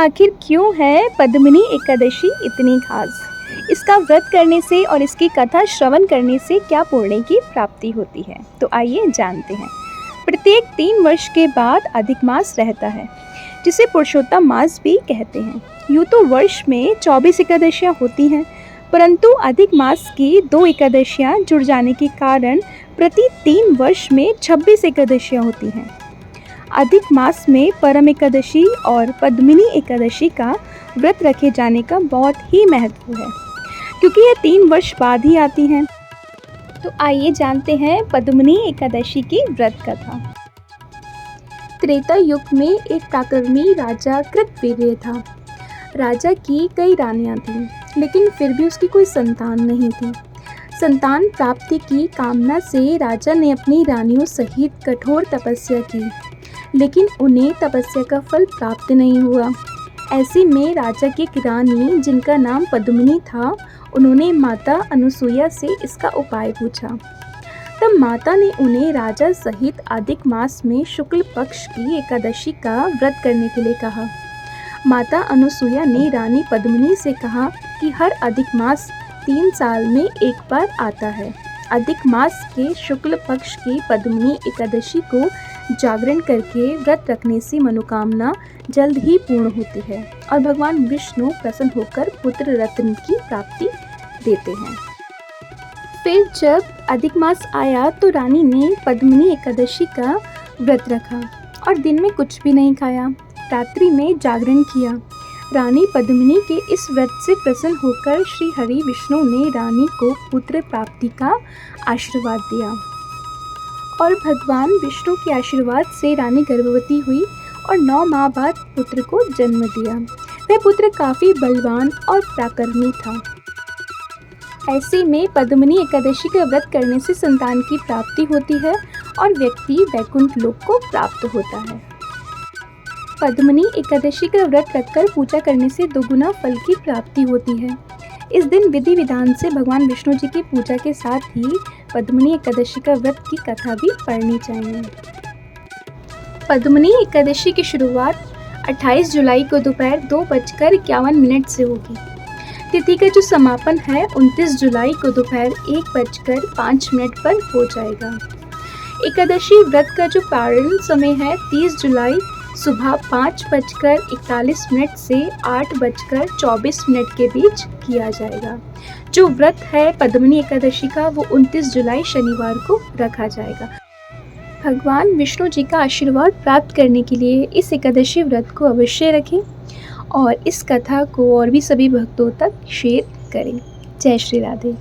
आखिर क्यों है पद्मिनी एकादशी इतनी खास? इसका व्रत करने से और इसकी कथा श्रवण करने से क्या पुण्य की प्राप्ति होती है? तो आइए जानते हैं। प्रत्येक 3 वर्ष के बाद अधिक मास रहता है, जिसे पुरुषोत्तम मास भी कहते हैं। यूँ तो वर्ष में 24 एकादशियाँ होती हैं, परंतु अधिक मास की 2 एकादशियाँ जुड़ जाने के कारण प्रति 3 वर्ष में 26 एकादशियाँ होती हैं। अधिक मास में परम एकादशी और पद्मिनी एकादशी का व्रत रखे जाने का बहुत ही महत्व है, क्योंकि ये 3 वर्ष बाद ही आती हैं। तो आइए जानते हैं पद्मिनी एकादशी की व्रत कथा। त्रेता युग में एक पराक्रमी राजा कृतवीर्य था। राजा की कई रानियां थीं, लेकिन फिर भी उसकी कोई संतान नहीं थी। संतान प्राप्ति की कामना से राजा ने अपनी रानियों सहित कठोर तपस्या की, लेकिन उन्हें तपस्या का फल प्राप्त नहीं हुआ। ऐसे में राजा की एक रानी, जिनका नाम पद्मिनी था, उन्होंने माता अनुसुईया से इसका उपाय पूछा। तब माता ने उन्हें राजा सहित अधिक मास में शुक्ल पक्ष की एकादशी का व्रत करने के लिए कहा। माता अनुसुईया ने रानी पद्मिनी से कहा कि हर अधिक मास 3 साल में एक बार आता है। अधिक मास के शुक्ल पक्ष की पद्मिनी एकादशी को जागरण करके व्रत रखने से मनोकामना जल्द ही पूर्ण होती है और भगवान विष्णु प्रसन्न होकर पुत्र रत्न की प्राप्ति देते हैं। फिर जब अधिक मास आया तो रानी ने पद्मिनी एकादशी का व्रत रखा और दिन में कुछ भी नहीं खाया। रात्रि में जागरण किया। रानी पद्मिनी के इस व्रत से प्रसन्न होकर श्री हरि विष्णु ने रानी को पुत्र प्राप्ति का आशीर्वाद दिया और भगवान विष्णु के आशीर्वाद से रानी गर्भवती हुई और 9 माह बाद पुत्र को जन्म दिया। वह पुत्र काफ़ी बलवान और पराक्रमी था। ऐसे में पद्मिनी एकादशी का व्रत करने से संतान की प्राप्ति होती है और व्यक्ति वैकुंठ लोक को प्राप्त होता है। पद्मिनी एकादशी का व्रत रखकर पूजा करने से 2 गुना फल की प्राप्ति होती है। इस दिन विधि विधान से भगवान विष्णु जी की पूजा के साथ ही पद्मिनी एकादशी का व्रत की कथा भी पढ़नी चाहिए। पद्मिनी एकादशी की शुरुआत 28 जुलाई को दोपहर 2:51 से होगी। तिथि का जो समापन है 29 जुलाई को दोपहर 1:05 पर हो जाएगा। एकादशी व्रत का जो प्रारंभ समय है 30 जुलाई सुबह 5:41 से 8:24 के बीच किया जाएगा। जो व्रत है पद्मिनी एकादशी का वो 29 जुलाई शनिवार को रखा जाएगा। भगवान विष्णु जी का आशीर्वाद प्राप्त करने के लिए इस एकादशी व्रत को अवश्य रखें और इस कथा को और भी सभी भक्तों तक शेयर करें। जय श्री राधे।